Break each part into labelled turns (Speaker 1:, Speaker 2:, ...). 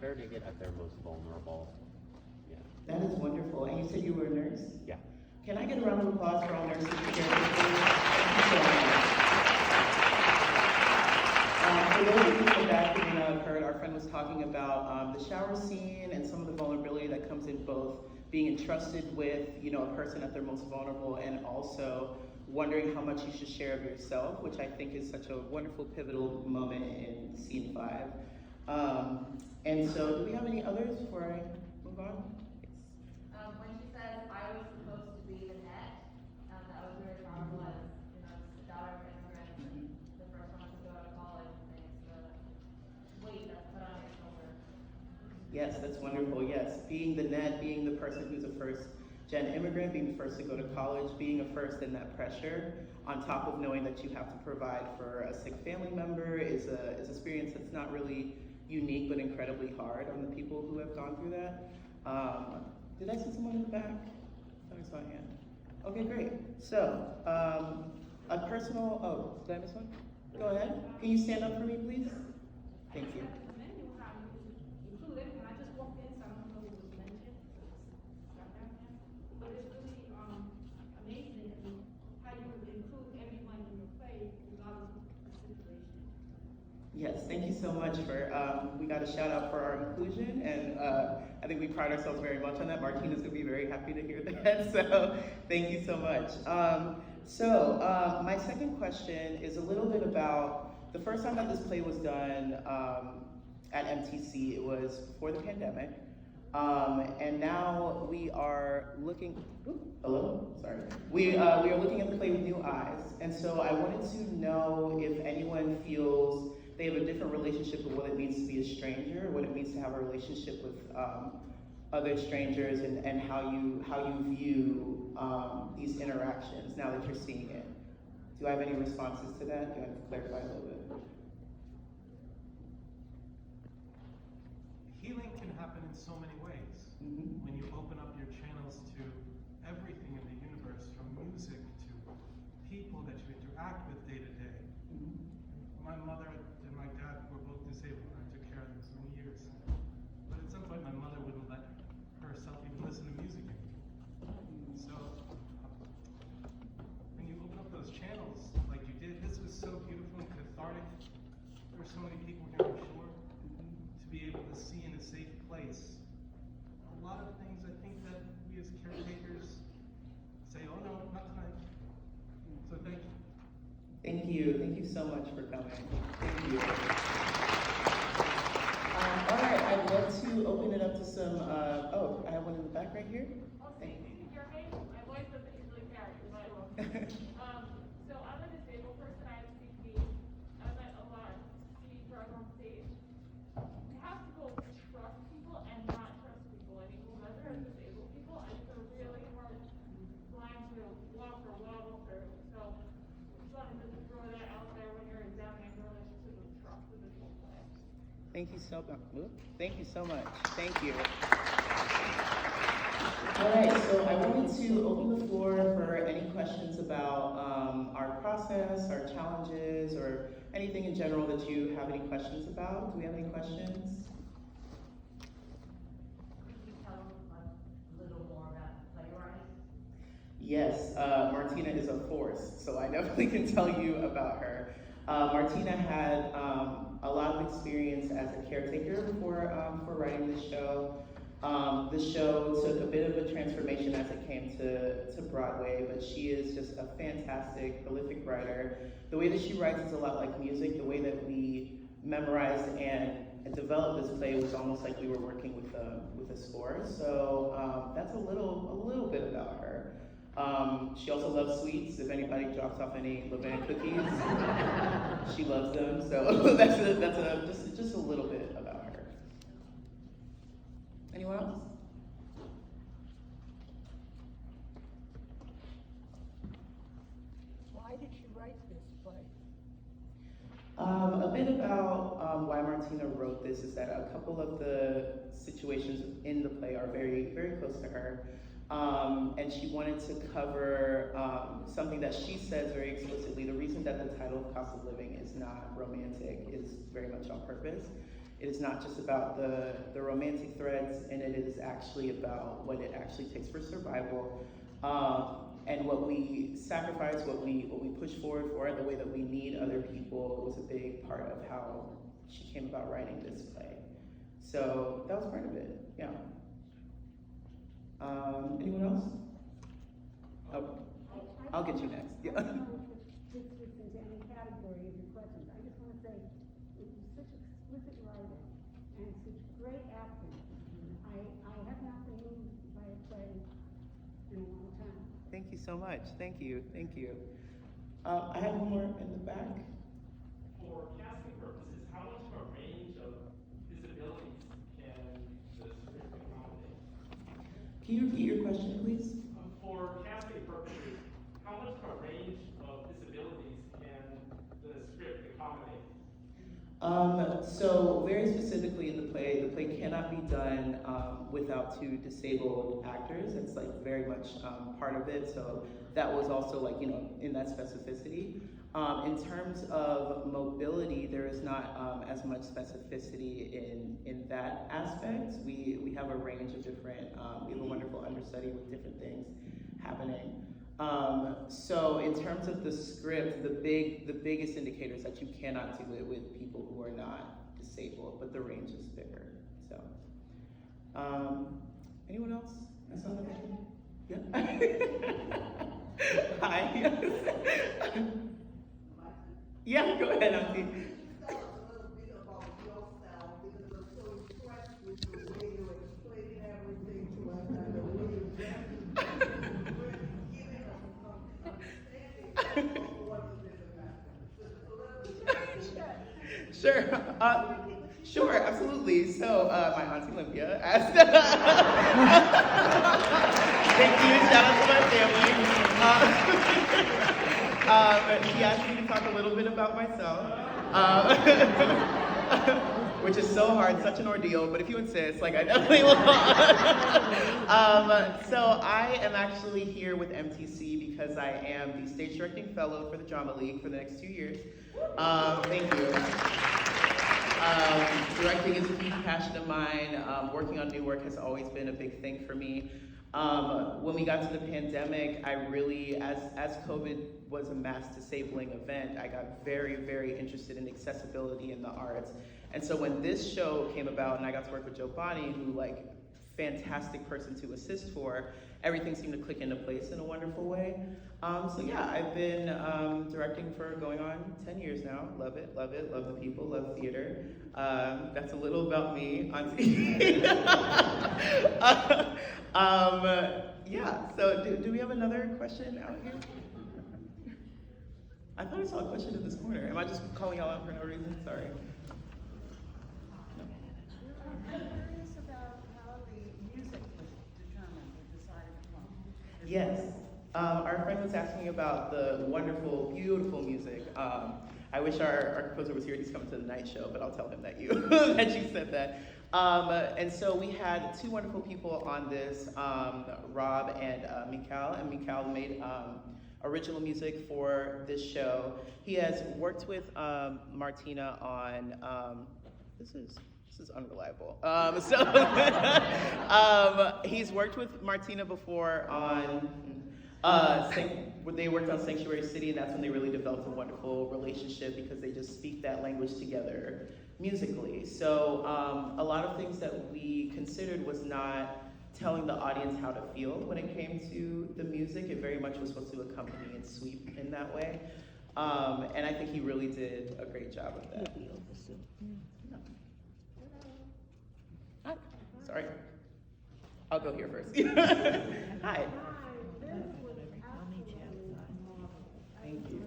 Speaker 1: hurting it at their most vulnerable. Yeah.
Speaker 2: That is wonderful. And you said you were a nurse?
Speaker 1: Yeah.
Speaker 2: Can I get a round of applause for all nurses and caregivers? Thank you so much. For those of you in the back who may not have heard, our friend was talking about the shower scene and some of the vulnerability that comes in both being entrusted with, a person at their most vulnerable, and also wondering how much you should share of yourself, which I think is such a wonderful pivotal moment in scene 5. And so, do we have any others before I move on?
Speaker 3: When she says, I was supposed to be Lynette, that was very powerful as, the daughter of immigrants and the first one to go to college and things, the weight that's put on your shoulder.
Speaker 2: Yes, that's wonderful. Yes, being the net, being the person who's a first-gen immigrant, being the first to go to college, being a first in that pressure, on top of knowing that you have to provide for a sick family member is an experience that's not really unique, but incredibly hard on the people who have gone through that. Did I see someone in the back? I thought I saw a hand. Okay, great. So, a personal, did I miss one? Go ahead. Can you stand up for me, please? Thank you. Yes, thank you so much for, we got a shout out for our inclusion, and I think we pride ourselves very much on that. Martina's gonna be very happy to hear that, so thank you so much. My second question is a little bit about the first time that this play was done at MTC. It was before the pandemic, and now we are looking, we are looking at the play with new eyes, and so I wanted to know if anyone feels they have a different relationship with what it means to be a stranger, what it means to have a relationship with other strangers, and how you view these interactions now that you're seeing it. Do I have any responses to that? Do I have to clarify a little bit?
Speaker 4: Healing can happen in so many ways.
Speaker 2: Mm-hmm.
Speaker 4: When you open up your channels to everything in the universe, from music to people that you interact with day to day.
Speaker 2: Mm-hmm.
Speaker 4: My mother and my dad were both disabled, and I took care of them for many years. But at some point, my mother wouldn't let herself even listen to music anymore. So, when you open up those channels like you did, this was so beautiful and cathartic. There were so many people here, I'm sure, to be able to see in a safe place. A lot of things I think that we as caretakers say, oh no, not tonight. So thank you.
Speaker 2: Thank you. Thank you so much for coming. Thank you. All right, I'd love to open it up to some, I have one in the back right here.
Speaker 5: Okay, you can hear me? My voice doesn't usually carry, but so I'm a disabled person. I have CP. I met a lot of CP drugs on stage. You have to go trust people and not trust people in equal measure as disabled people, and it's a really hard line to walk or wobble through. So just wanted to throw that out there when you're examining the relationship of trust in this whole play.
Speaker 2: Thank you so much. Thank you so much. Thank you. All right, so I wanted to open the floor for any questions about our process, our challenges, or anything in general that you have any questions about. Do we have any questions?
Speaker 3: Could you tell a little more about the playwright?
Speaker 2: Yes, Martina is a force, so I definitely can tell you about her. Martina had a lot of experience as a caretaker for writing this show. The show took a bit of a transformation as it came to Broadway, but she is just a fantastic, prolific writer. The way that she writes is a lot like music. The way that we memorized and developed this play was almost like we were working with a score. So that's a little bit about her. She also loves sweets. If anybody drops off any Levain cookies, she loves them. So that's just a little bit about her. Anyone else?
Speaker 6: Why did you write this play?
Speaker 2: A bit about why Martina wrote this is that a couple of the situations in the play are very, very close to her. And she wanted to cover something that she says very explicitly. The reason that the title of Cost of Living is not romantic is very much on purpose. It is not just about the romantic threads, and it is actually about what it actually takes for survival, and what we sacrifice, what we push forward for, the way that we need other people was a big part of how she came about writing this play. So that was part of it, yeah. Anyone else? Oh, I'll get you next. Yeah.
Speaker 6: I don't know if this fits into any category of your questions. I just want to say, it was such exquisite writing and such great acting. I have not been moved by a play in a long time.
Speaker 2: Thank you so much. Thank you. Thank you. I have one more in the back.
Speaker 7: For casting purposes, how much of a range of disabilities can the script accommodate?
Speaker 2: Can you repeat your question, please?
Speaker 7: For casting purposes, how much of a range of disabilities can the script accommodate?
Speaker 2: So very specifically in the play cannot be done without two disabled actors. It's like very much part of it. So that was also like, you know, in that specificity. In terms of mobility, there is not as much specificity in that aspect. We have a range of different, we have a wonderful understudy with different things happening. So in terms of the script, the biggest indicator is that you cannot do it with people who are not disabled, but the range is bigger. So, anyone else? I saw another hand. Yeah. Hi. Yeah, go ahead, Auntie.
Speaker 8: Can you tell us a little bit about your style, because I'm so impressed with the way you explain everything to us and the way you really giving us some understanding of what it is about. Just a little bit.
Speaker 2: Sure. Sure, absolutely. So, my auntie Olympia asked. Thank you. Shout out to my family. She asked me to talk a little bit about myself, which is so hard, such an ordeal. But if you insist, like I definitely will. So I am actually here with MTC because I am the stage directing fellow for the Drama League for the next 2 years. Thank you. Directing is a huge passion of mine. Working on new work has always been a big thing for me. When we got to the pandemic, I really, as COVID was a mass disabling event, I got very, very interested in accessibility in the arts. And so when this show came about and I got to work with Joe Bonnie, who like, fantastic person to assist for, everything seemed to click into place in a wonderful way. So yeah, I've been directing for going on 10 years now. Love it, love the people, love theater. That's a little about me on TV. Yeah, so do we have another question out here? I thought I saw a question in this corner. Am I just calling y'all out for no reason? Sorry.
Speaker 6: I'm curious about how the music was determined or decided upon.
Speaker 2: Yes. Our friend was asking about the wonderful, beautiful music. I wish our composer was here. He's coming to the night show, but I'll tell him that you said that. And so we had two wonderful people on this, Rob and Mikal. And Mikal made original music for this show. He has worked with Martina on this is unreliable. He's worked with Martina before on they worked on Sanctuary City, and that's when they really developed a wonderful relationship because they just speak that language together musically. So a lot of things that we considered was not telling the audience how to feel when it came to the music. It very much was supposed to accompany and sweep in that way. And I think he really did a great job of that. Hi. Sorry. I'll go here first. Hi. Thank you.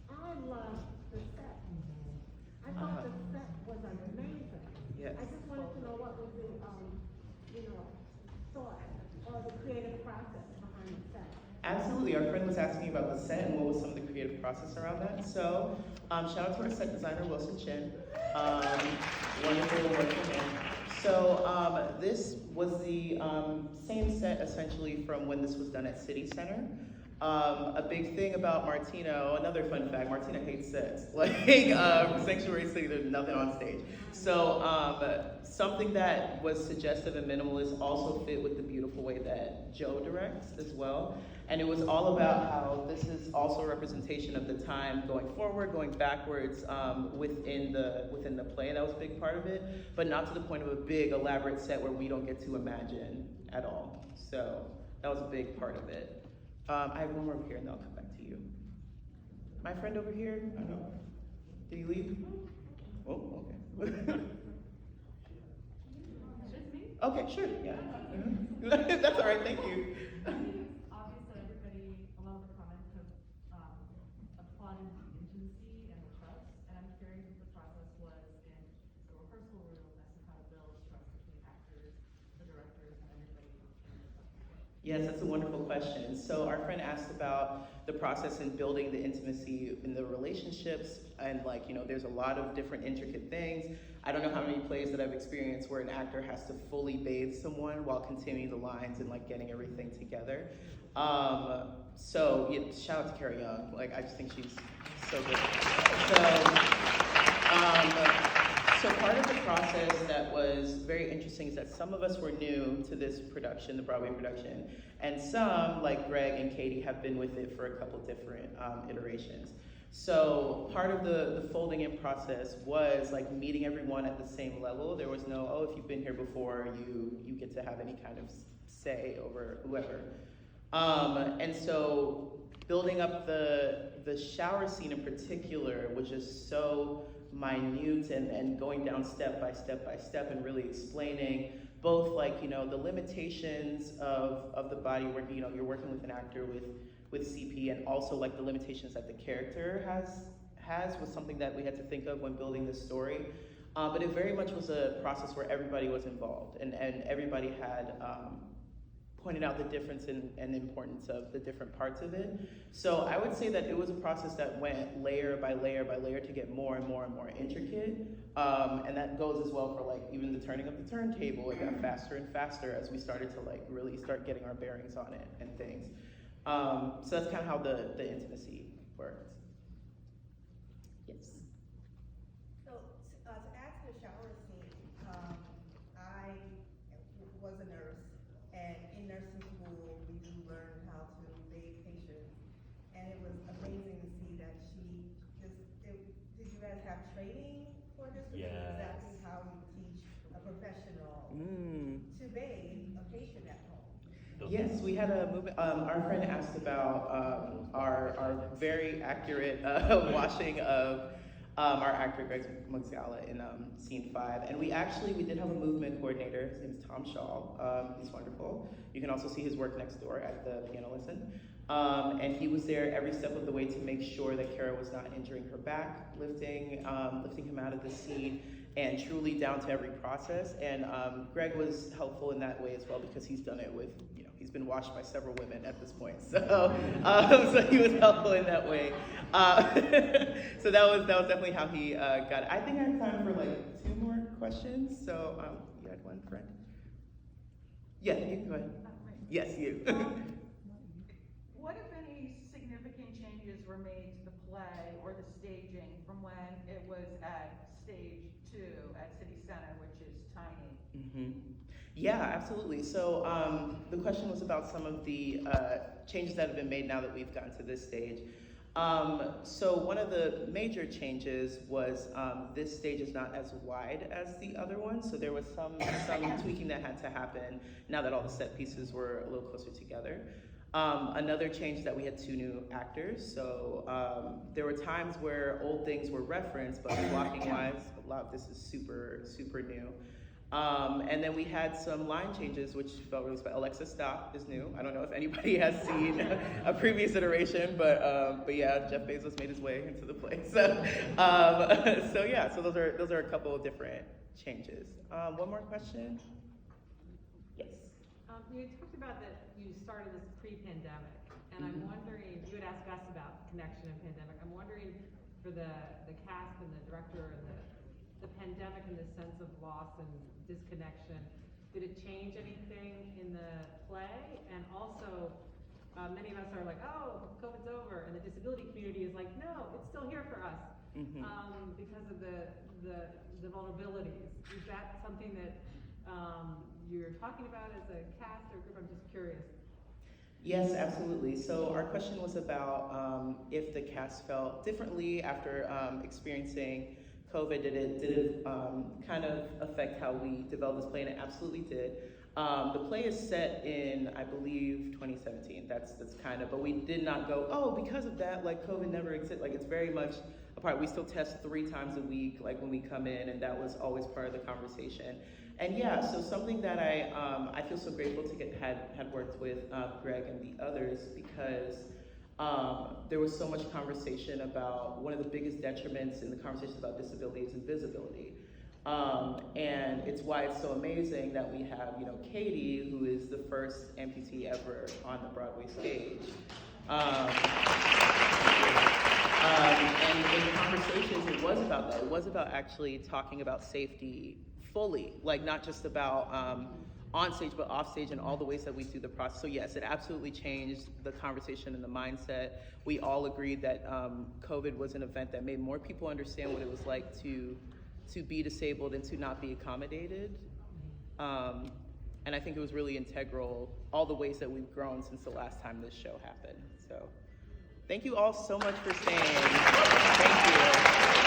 Speaker 6: I loved the set. I thought the set was amazing.
Speaker 2: Yes.
Speaker 6: I just wanted to know what was the, thought or the creative process behind the set.
Speaker 2: Absolutely. Our friend was asking about the set and what was some of the creative process around that. So, shout out to our set designer, Wilson Chin. Wonderful man. So this was the same set essentially from when this was done at City Center. A big thing about Martina, another fun fact, Martina hates sets. Like Sanctuary City, there's nothing on stage. So something that was suggestive and minimalist also fit with the beautiful way that Joe directs as well. And it was all about how this is also a representation of the time going forward, going backwards within the play. That was a big part of it, but not to the point of a big elaborate set where we don't get to imagine at all. So that was a big part of it. I have one more over here and then I'll come back to you. My friend over here, I don't know. Did he leave? Oh, okay. Okay, sure, yeah. That's all right, thank you.
Speaker 9: It's obvious that everybody, a lot of the comments have applauded the intimacy and the trust, and I'm curious what the process was in the rehearsal room as to how to build trust between actors, the directors, and everybody in the stuff.
Speaker 2: Yes, that's a wonderful question. So our friend asked about the process in building the intimacy in the relationships, and like, you know, there's a lot of different intricate things. I don't know how many plays that I've experienced where an actor has to fully bathe someone while continuing the lines and like getting everything together. So yeah, shout out to Carrie Young. Like, I just think she's so good. So part of the process that was very interesting is that some of us were new to this production, the Broadway production, and some, like Greg and Katie, have been with it for a couple different iterations. So part of the folding in process was like meeting everyone at the same level. There was no, oh, if you've been here before, you get to have any kind of say over whoever. And so building up the shower scene in particular was just so minute and going down step by step by step and really explaining both, like, you know, the limitations of the body where, you know, you're working with an actor with CP, and also like the limitations that the character has was something that we had to think of when building this story. But it very much was a process where everybody was involved and everybody had pointed out the difference and importance of the different parts of it. So I would say that it was a process that went layer by layer by layer to get more and more and more intricate. And that goes as well for like even the turning of the turntable. It got faster and faster as we started to like really start getting our bearings on it and things. So that's kind of how the intimacy worked. Yes.
Speaker 8: So, to add to the shower scene, I was a nurse, and in nursing school, we do learn how to bathe patients, and it was amazing to see that did you guys have training for this? This is exactly how you teach a professional to bathe a patient at home.
Speaker 2: Yes, we had a movement. Our friend asked about our very accurate washing of our actor Greg Mugzala in scene 5, and we did have a movement coordinator. His name is Tom Shaw. He's wonderful. You can also see his work next door at the piano lesson. And he was there every step of the way to make sure that Kara was not injuring her back, lifting him out of the scene, and truly down to every process. And Greg was helpful in that way as well because he's done it with, you know, he's been washed by several women at this point. So, so he was helpful in that way. So that was definitely how he got it. I think I have time for like 2 more questions. So you had one, friend? Yeah, you can go ahead. Yes, you.
Speaker 10: What, if any, significant changes were made to the play or the staging from when it was at stage 2 at City Center, which is tiny?
Speaker 2: Mm-hmm. Yeah, absolutely. So the question was about some of the changes that have been made now that we've gotten to this stage. So one of the major changes was this stage is not as wide as the other one, so there was some tweaking that had to happen now that all the set pieces were a little closer together. Another change that we had 2 new actors, so there were times where old things were referenced, but blocking wise, a lot of this is super, super new. And then we had some line changes, which felt really special. Alexa Stop is new. I don't know if anybody has seen a previous iteration, but yeah, Jeff Bezos made his way into the play. So, so those are a couple of different changes. One more question? Yes.
Speaker 9: You talked about that you started this pre-pandemic, and I'm wondering, you had asked us about connection and pandemic. I'm wondering for the cast and the director and the pandemic and the sense of loss and
Speaker 11: disconnection. Did it change anything in the play? And also, many of us are like, oh, COVID's over, and the disability community is like, no, it's still here for us, because of the vulnerabilities. Is that something that you're talking about as a cast or group? I'm just curious.
Speaker 2: Yes, absolutely. So our question was about if the cast felt differently after experiencing COVID. Did it kind of affect how we developed this play? And it absolutely did. The play is set in, I believe, 2017. That's kind of, but we did not go, oh, because of that, like COVID never existed. Like it's very much a part. We still test 3 times a week, like when we come in, and that was always part of the conversation. And yeah, so something that I feel so grateful to had worked with Greg and the others, because there was so much conversation about one of the biggest detriments in the conversations about disability is invisibility. And it's why it's so amazing that we have, Katie, who is the first amputee ever on the Broadway stage. And in conversations, it was about that. It was about actually talking about safety fully, like not just about on stage, but off stage and all the ways that we do the process. So yes, it absolutely changed the conversation and the mindset. We all agreed that COVID was an event that made more people understand what it was like to be disabled and to not be accommodated. And I think it was really integral, all the ways that we've grown since the last time this show happened. So thank you all so much for staying. Thank you.